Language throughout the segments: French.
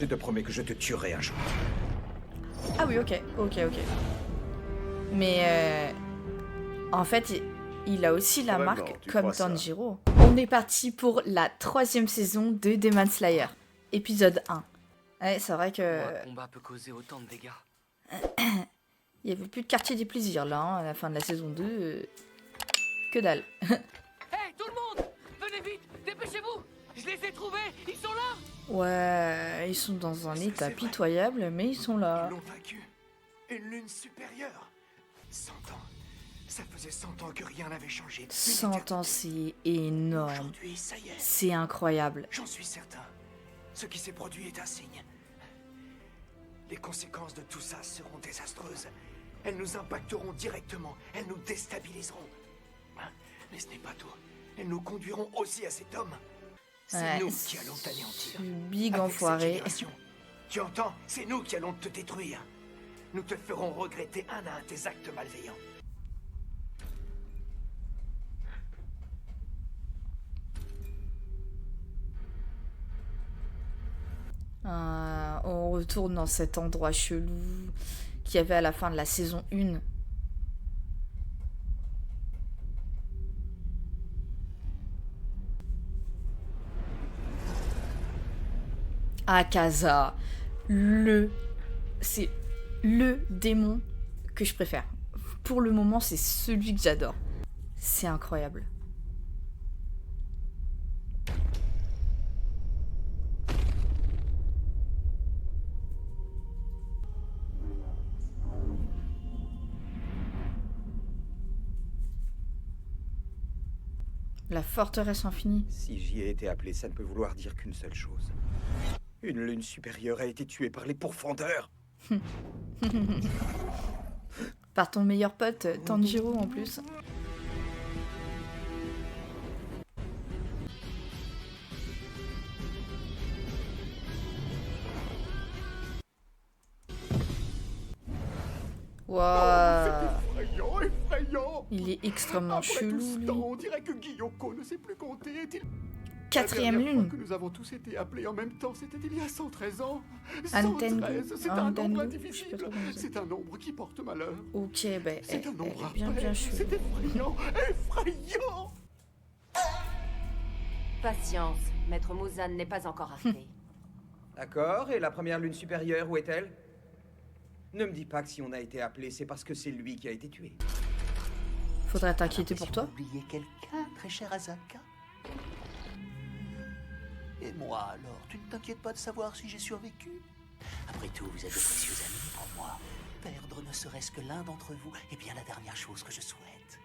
Je te promets que je te tuerai un jour. Ah oui, ok. Mais en fait, il a aussi la Vraiment, marque tu comme crois ça? Tanjiro. On est parti pour la 3e saison de Demon Slayer, épisode 1. Ouais, c'est vrai que Un combat peut causer autant de dégâts. il y avait plus de quartier des plaisirs là, hein, à la fin de la saison 2. Que dalle. Hey, tout le monde! Venez vite! Dépêchez-vous! Je les ai trouvés! Ils sont là! Ouais, ils sont dans un Est-ce que état c'est vrai? pitoyable, mais ils sont là. Ils l'ont vaincu. Une lune supérieure. 100 ans. Ça faisait 100 ans que rien n'avait changé. Une 100 ans, éternité. c'est énorme. Aujourd'hui, ça y est. C'est incroyable. J'en suis certain. Ce qui s'est produit est un signe. Les conséquences de tout ça seront désastreuses. Elles nous impacteront directement. Elles nous déstabiliseront. Mais ce n'est pas tout. Elles nous conduiront aussi à cet homme. C'est Ouais, nous qui allons t'anéantir. ce big Avec enfoiré. cette génération. Tu entends? C'est nous qui allons te détruire. Nous te ferons regretter un à un tes actes malveillants. On retourne dans cet endroit chelou qu'il y avait à la fin de la saison 1. Akaza, c'est le démon que je préfère. Pour le moment, c'est celui que j'adore. C'est incroyable. La forteresse infinie. Si j'y ai été appelé, ça ne peut vouloir dire qu'une seule chose. Une lune supérieure a été tuée par les pourfendeurs. Par ton meilleur pote, Tanjiro en plus. Waouh. Effrayant, effrayant. Il est extrêmement Après tout chelou, ce lui. temps, on dirait que Gyoko ne sait plus compter. Est-il... 4e La dernière fois lune. que nous avons tous été appelés en même temps, c'était il y a 113 ans. Antengu. 113, c'est un Antengu, nombre je sais pas indivisible. trop comment c'est. C'est un nombre qui porte malheur. Ok, ben, C'est un elle nombre est bien après. chelou. C'est effrayant, effrayant. Patience, Maître Muzan n'est pas encore arrivé. D'accord, et la première lune supérieure, où est-elle? Ne me dis pas que si on a été appelé, c'est parce que c'est lui qui a été tué. Faudrait t'inquiéter pour toi. Oublier quelqu'un, très cher Azaka. Et moi alors, tu ne t'inquiètes pas de savoir si j'ai survécu? Après tout, vous êtes de précieux amis pour moi. Perdre ne serait-ce que l'un d'entre vous est bien la dernière chose que je souhaite.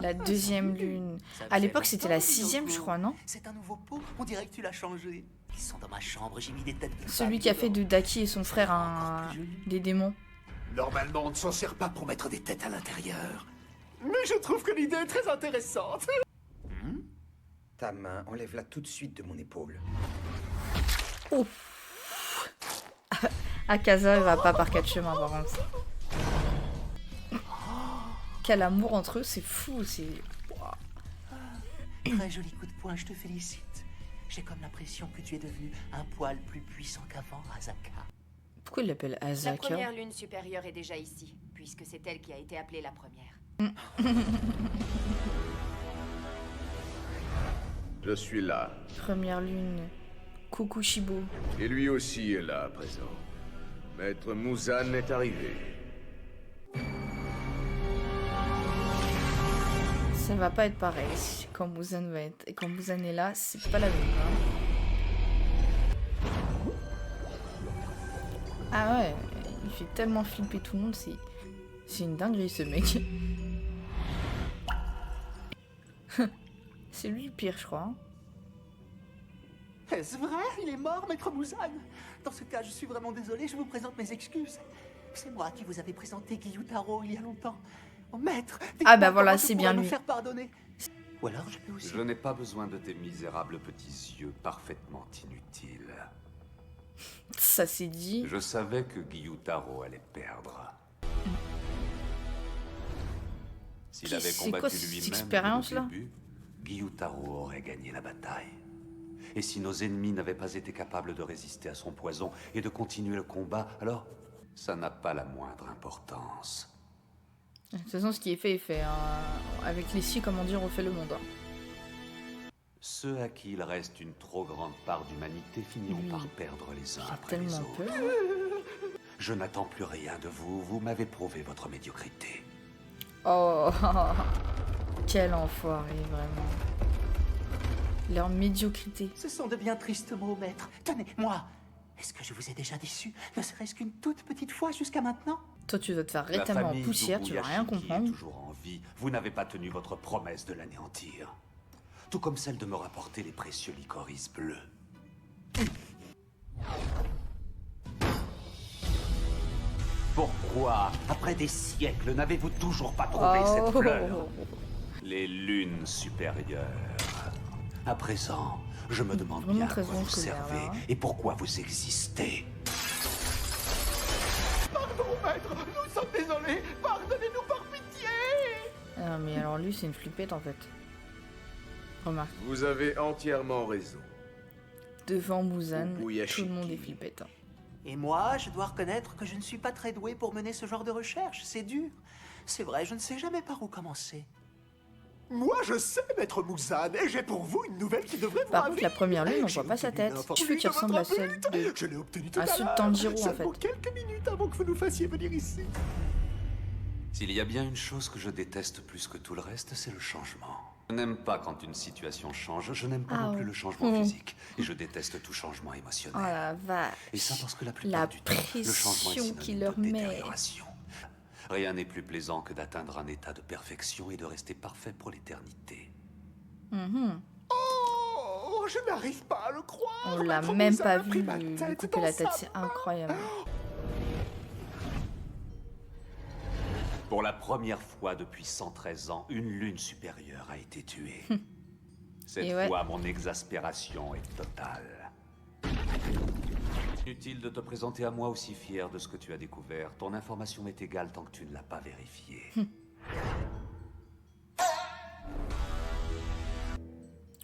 La 2e lune. À l'époque, c'était la 6e, je crois, non? C'est un nouveau pot, on dirait que tu l'as changé. Ils sont dans ma chambre, j'ai mis des têtes de Celui femmes qui a fait dedans. de Daki et son frère Encore plus joli. des démons. Normalement, on ne s'en sert pas pour mettre des têtes à l'intérieur. Mais je trouve que l'idée est très intéressante. Ta main, enlève-la tout de suite de mon épaule. Oh. Akaza, elle va pas par 4 chemins, par contre. Quel amour entre eux, c'est fou, c'est... Très joli coup de poing, je te félicite. J'ai comme l'impression que tu es devenu un poil plus puissant qu'avant, Azaka. Pourquoi il l'appelle La Azaka? première lune supérieure est déjà ici, puisque c'est elle qui a été appelée la première. Je suis là. Première lune. Kokushibo. Et lui aussi est là à présent. Maître Muzan est arrivé. Ça va pas être pareil. Quand Muzan va être... Quand Muzan est là, c'est pas la même. Hein. Ah ouais, il fait tellement flipper tout le monde, c'est une dinguerie ce mec. C'est lui le pire, je crois. Hein. Est-ce vrai? Il est mort, Maître Muzan? Dans ce cas, je suis vraiment désolé, je vous présente mes excuses. C'est moi qui vous avais présenté Gyutaro il y a longtemps. Oh, maître, Ah bah dites-moi voilà, comment je c'est pourrais bien me lui. faire pardonner. Ou alors je peux aussi... Je n'ai pas besoin de tes misérables petits yeux parfaitement inutiles. Ça c'est dit. Je savais que Gyutaro allait perdre. S'il avait C'est quoi combattu cette lui-même expérience, dès le là début, Gyutaro aurait gagné la bataille. Et si nos ennemis n'avaient pas été capables de résister à son poison et de continuer le combat, alors ça n'a pas la moindre importance. De toute façon, ce qui est fait est fait. Hein. Avec les scies, comme on dit, on refait le monde. Hein. Ceux à qui il reste une trop grande part d'humanité finiront par perdre les uns après les Tellement autres. peur. Je n'attends plus rien de vous, vous m'avez prouvé votre médiocrité. Oh, quel enfoiré, vraiment. Leur médiocrité. Ce sont de bien tristes mots, maître. Tenez, moi. Est-ce que je vous ai déjà déçu, ne serait-ce qu'une toute petite fois jusqu'à maintenant? Toi, tu dois te faire La rétamment en famille poussière, tu vas rien Dubuyashiki comprendre. est toujours en vie. Vous n'avez pas tenu votre promesse de l'anéantir. Tout comme celle de me rapporter les précieux licorices bleus. Pourquoi, après des siècles, n'avez-vous toujours pas trouvé cette fleur? Les lunes supérieures. À présent, je me demande Vraiment bien à très quoi vous bon colère, servez là, hein. et pourquoi vous existez. Pardon, maître, nous sommes désolés. Pardonnez-nous par pitié. Ah, mais alors lui, c'est une flippette en fait. Remarque, Vous avez entièrement raison. devant Muzan, tout Dubuyashiki. le monde est flippette. Hein. Et moi, je dois reconnaître que je ne suis pas très doué pour mener ce genre de recherche, c'est dur. C'est vrai, je ne sais jamais par où commencer. Moi, je sais, maître Muzan, et j'ai pour vous une nouvelle qui devrait vous Par contre, ravir. la première lune, on J'ai voit pas sa obtenu tête. l'information Cheveux qui de ressemblent votre à celle but. de... Je l'ai obtenu tout à à ceux de l'heure. Tanjiro, en Seulement fait. quelques minutes avant que vous nous fassiez venir ici. S'il y a bien une chose que je déteste plus que tout le reste, c'est le changement. Je n'aime pas quand une situation change, je n'aime pas Ah non ouais. plus le changement physique. Et je déteste tout changement Oh émotionnel. la vache. Et ça parce que la plupart La du temps, le changement est pression synonyme qu'il leur de met. détérioration. Rien n'est plus plaisant que d'atteindre un état de perfection et de rester parfait pour l'éternité. Mhm. Oh, je n'arrive pas à le croire. On l'a Maître même Muzan pas a vu pris ma lui tête couper dans la tête, sa c'est main. incroyable. Pour la première fois depuis 113 ans, une lune supérieure a été tuée. Cette Et ouais. fois, mon exaspération est totale. Inutile de te présenter à moi aussi fier de ce que tu as découvert. Ton information m'est égale tant que tu ne l'as pas vérifiée.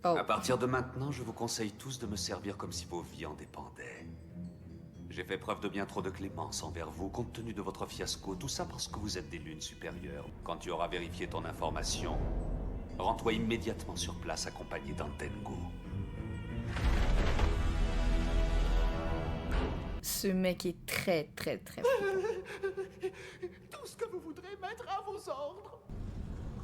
Oh. À partir de maintenant, je vous conseille tous de me servir comme si vos vies en dépendaient. J'ai fait preuve de bien trop de clémence envers vous, compte tenu de votre fiasco, tout ça parce que vous êtes des lunes supérieures. Quand tu auras vérifié ton information, rends-toi immédiatement sur place accompagné d'un Tengu. Ce mec est très très très flippant. Tout ce que vous voudrez mettre à vos ordres.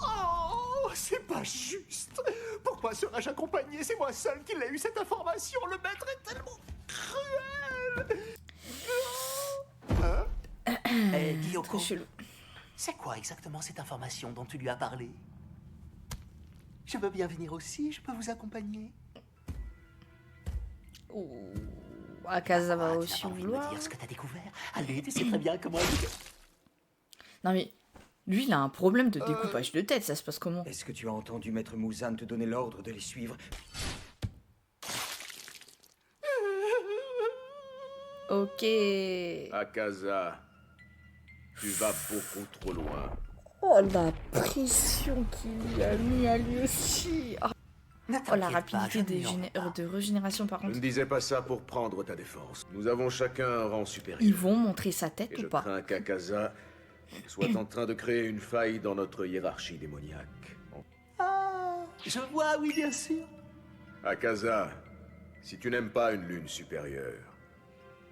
Oh, c'est pas juste. Pourquoi serais-je accompagné? C'est moi seul qui l'ai eu cette information. Le maître est tellement cruel. Gyoko, Très chelou. c'est quoi exactement cette information dont tu lui as parlé? Je veux bien venir aussi, je peux vous accompagner. Oh. Akaza va Tu n'as aussi pas envie de vouloir. me dire ce que t'as découvert? Allez, tu sais très bien comment... Non mais, lui il a un problème de découpage de tête, ça se passe comment? Est-ce que tu as entendu maître Muzan te donner l'ordre de les suivre? Ok. Akaza, tu vas beaucoup trop loin. Oh la pression qu'il lui a mis à lui aussi. Oh, oh, la rapidité de régénération par Je ne contre. disais pas ça pour prendre ta défense. Nous avons chacun un rang supérieur. Ils vont montrer sa tête Et ou je pas? crains qu'Akaza soit en train de créer une faille dans notre hiérarchie démoniaque. Ah, je vois, oui, bien sûr. Akaza, si tu n'aimes pas une lune supérieure,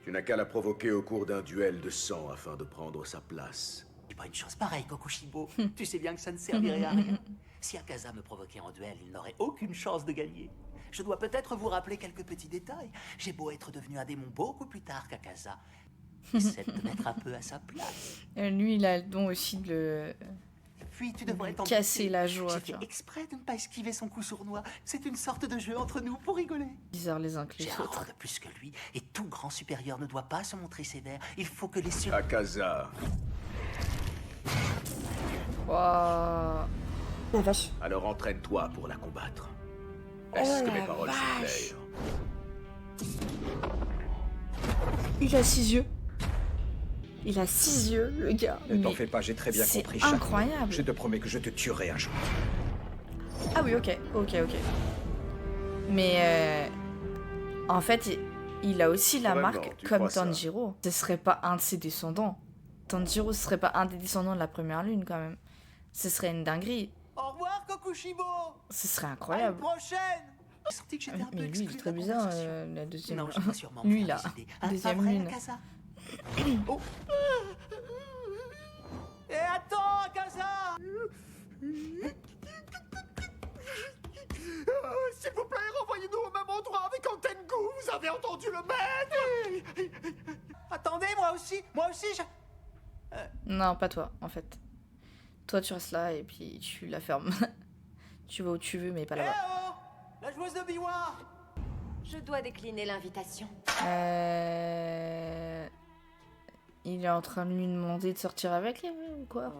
tu n'as qu'à la provoquer au cours d'un duel de sang afin de prendre sa place. Dis pas une chose pareille, Kokushibo. Tu sais bien que ça ne servirait à rien. Si Akaza me provoquait en duel, il n'aurait aucune chance de gagner. Je dois peut-être vous rappeler quelques petits détails. J'ai beau être devenu un démon beaucoup plus tard qu'Akaza. Essaie de te mettre un peu à sa place. Lui il a le don aussi de le... Puis tu devrais t'en casser douter. la joie. J'ai tu fait vois. exprès de ne pas esquiver son coup sournois. C'est une sorte de jeu entre nous pour rigoler. Bizarre les uns que les J'ai un autres. rang de plus que lui, et tout grand supérieur ne doit pas se montrer sévère. Il faut que les Akaza, Waouh. La vache. alors entraîne-toi pour la combattre. Oh Est-ce que la mes paroles sont vache. claires? Il a 6 yeux. Il a 6 yeux, le gars. Ne t'en Mais fais pas, j'ai très bien c'est compris. Chaco. incroyable. Je te promets que je te tuerai un jour. Ah oui, ok. Mais En fait, il a aussi la Vraiment, marque tu comme crois ça? Tanjiro. Ce serait pas un de ses descendants. Tanjiro, ce serait pas un des descendants de la première lune, quand même. Ce serait une dinguerie. Au revoir, Kokushibo. Ce serait À une incroyable. prochaine. J'ai senti que j'étais un peu Mais lui, il est exclu très de la bizarre, conversation. la deuxième. Non, je dois sûrement Lui, me là. faire des idées. Pas Deuxième vrai, lune. Akaza? Oh. Et attends, Akaza. S'il vous plaît, renvoyez-nous au même endroit avec Antengu. Vous avez entendu le maître? Attendez, moi aussi, je... Non, pas toi, en fait. Toi, tu restes là et puis tu la fermes. Tu vas où tu veux, mais pas Eh là-bas. oh, la joueuse de biwa. Je dois décliner l'invitation. Il est en train de lui demander de sortir avec lui ou quoi?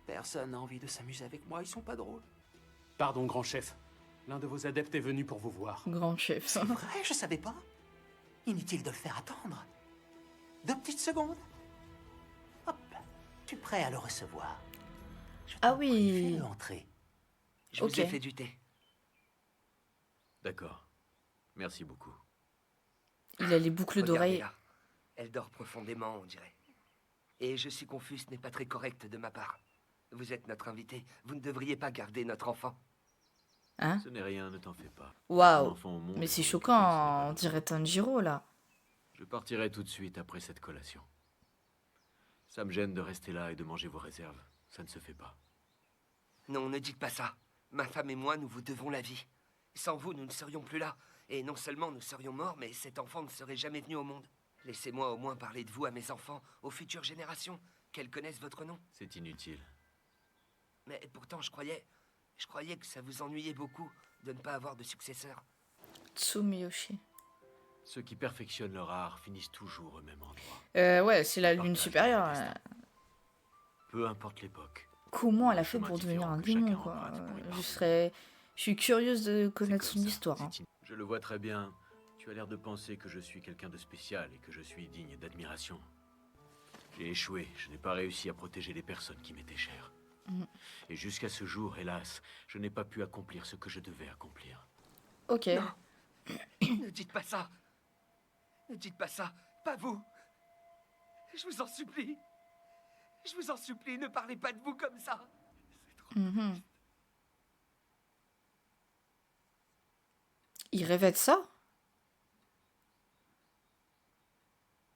Personne n'a envie de s'amuser avec moi, ils sont pas drôles. Pardon, grand chef. L'un de vos adeptes est venu pour vous voir. Grand chef. C'est vrai, je savais pas. Inutile de le faire attendre. 2 petites secondes. Hop, tu es prêt à le recevoir? Ah oui. Fais-le entrer. Je Ok. vous ai fait du thé. D'accord. Merci beaucoup. Il a les boucles d'oreilles. Regardez-la. Elle dort profondément, on dirait. Et je suis confus, ce n'est pas très correct de ma part. Vous êtes notre invité. Vous ne devriez pas garder notre enfant. Hein? Ce n'est rien, ne t'en fais pas. Waouh. Un enfant au monde, Mais c'est faut choquant, l'occuper, ce n'est on pas dirait Tanjiro, là. Je partirai tout de suite après cette collation. Ça me gêne de rester là et de manger vos réserves. Ça ne se fait pas. Non, ne dites pas ça. Ma femme et moi, nous vous devons la vie. Sans vous, nous ne serions plus là. Et non seulement nous serions morts, mais cet enfant ne serait jamais venu au monde. Laissez-moi au moins parler de vous à mes enfants, aux futures générations, qu'elles connaissent votre nom. C'est inutile. Mais pourtant, je croyais que ça vous ennuyait beaucoup de ne pas avoir de successeur. Tsumiyoshi. Ceux qui perfectionnent leur art finissent toujours au même endroit. Ouais, c'est la lune Partage supérieure. leur destin. Peu importe l'époque. Comment elle a Un fait chemin pour devenir un différent que démon, chacun quoi. emprunte pour y Je suis curieuse de C'est connaître comme son ça, histoire. Hein. c'est Je le vois très bien. Tu as l'air de penser que je suis quelqu'un de spécial et que je suis digne d'admiration. J'ai échoué. Je n'ai pas réussi à protéger les personnes qui m'étaient chères. Et jusqu'à ce jour, hélas, je n'ai pas pu accomplir ce que je devais accomplir. Ok. Ne dites pas ça. Ne dites pas ça. Pas vous. Je vous en supplie. Je vous en supplie, ne parlez pas de vous comme ça. Mhm. Il rêvait de ça?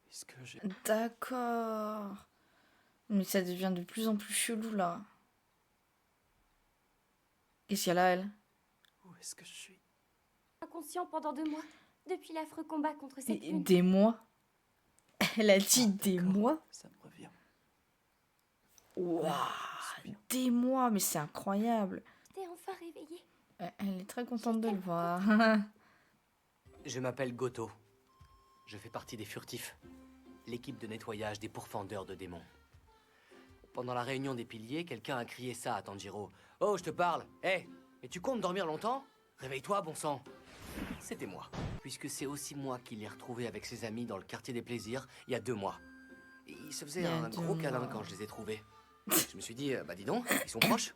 Est-ce que j'ai... D'accord. Mais ça devient de plus en plus chelou, là. Qu'est-ce qu'il y a là, elle? Où est-ce que je suis? Inconscient pendant 2 mois, depuis l'affreux combat contre cette lune. Des mois? Elle a dit des d'accord. mois? Ça me revient. Waouh! Des mois, mais c'est incroyable. T'es enfin réveillée. Elle est très contente de le voir. Je m'appelle Goto. Je fais partie des furtifs, l'équipe de nettoyage des pourfendeurs de démons. Pendant la réunion des piliers, quelqu'un a crié ça à Tanjiro. « Oh, je te parle. Hé, mais tu comptes dormir longtemps? Réveille-toi, bon sang. » C'était moi, puisque c'est aussi moi qui l'ai retrouvé avec ses amis dans le quartier des plaisirs il y a 2 mois. Et ils se faisaient un gros câlin quand je les ai trouvés. Je me suis dit, bah dis donc, ils sont proches.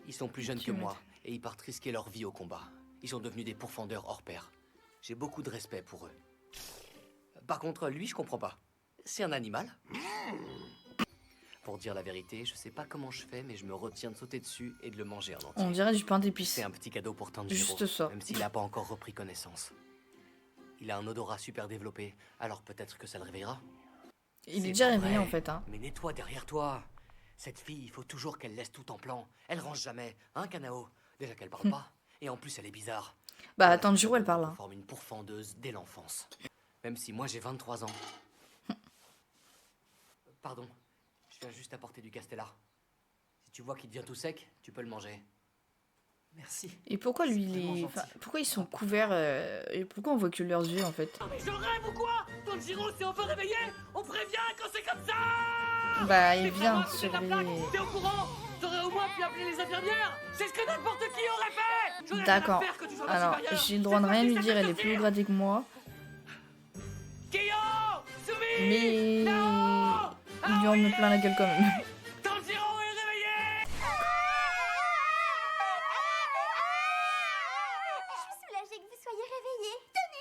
Ils sont plus jeunes que moi, et ils partent risquer leur vie au combat. Ils sont devenus des pourfendeurs hors pair. J'ai beaucoup de respect pour eux. Par contre, lui, je comprends pas. C'est un animal. Pour dire la vérité, je sais pas comment je fais, mais je me retiens de sauter dessus et de le manger en entier. On dirait du pain d'épices. C'est un petit cadeau pour Tanjiro, Juste ça. même s'il n'a pas encore repris connaissance. Il a un odorat super développé, alors peut-être que ça le réveillera. Il est C'est déjà pas réveillé, vrai. en fait. Hein. Mais nettoie derrière toi. Cette fille, il faut toujours qu'elle laisse tout en plan. Elle range jamais, hein, Kanao? Déjà qu'elle parle pas. Et en plus, elle est bizarre. Bah, Tanjiro, elle parle. On Hein. forme une pourfendeuse dès l'enfance. Même si moi, j'ai 23 ans. Pardon, je viens juste apporter du Castella. Si tu vois qu'il devient tout sec, tu peux le manger. Merci. Et pourquoi lui, pourquoi ils sont couverts et pourquoi on voit que leurs yeux, en fait? Mais je rêve ou quoi? Tanjiro s'est enfin réveillé? On prévient quand c'est comme ça! Bah, il C'est vient pas de moi, se c'est ta plaque. réveiller. T'es au courant? T'aurais au moins pu appeler les infirmières! C'est ce que n'importe qui aurait fait! J'aurais rien à D'accord. faire que tu sois ma Alors, supérieure. j'ai le droit de C'est rien toi lui qui dire, sais elle est plus sortir. gradée que moi. Kiyo! Sumi! Mais Non! il lui en met plein la gueule quand même. Tanjiro est réveillé! Je suis soulagée que vous soyez réveillée. Tenez!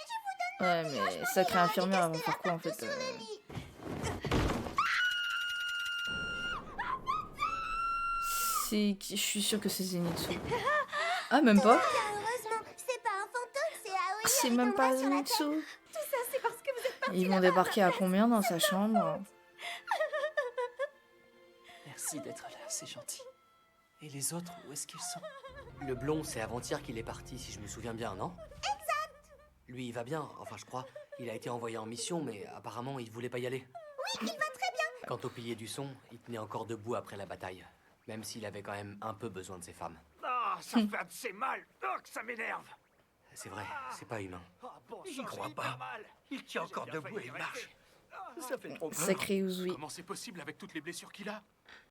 sacrée infirmière, elle va faire quoi en fait Je suis sûre que c'est Zenitsu. Ah, même pas. Heureusement, c'est pas un fantôme, c'est Aoi. C'est même pas Zenitsu. Tout ça, c'est parce que vous êtes partis. Ils vont débarquer à combien dans sa chambre? Merci d'être là, c'est gentil. Et les autres, où est-ce qu'ils sont? Le blond, c'est avant-hier qu'il est parti, si je me souviens bien, non? Exact. Lui, il va bien, enfin je crois. Il a été envoyé en mission, mais apparemment, il voulait pas y aller. Oui, il va très bien. Quant au pilier du son, il tenait encore debout après la bataille. Même s'il avait quand même un peu besoin de ses femmes. Ah, ça fait assez mal. Oh, que ça m'énerve. C'est vrai, c'est pas humain. J'y crois pas. Il tient encore debout et il marche. Ça fait trop peur. Sacré Uzui. Comment c'est possible avec toutes les blessures qu'il a?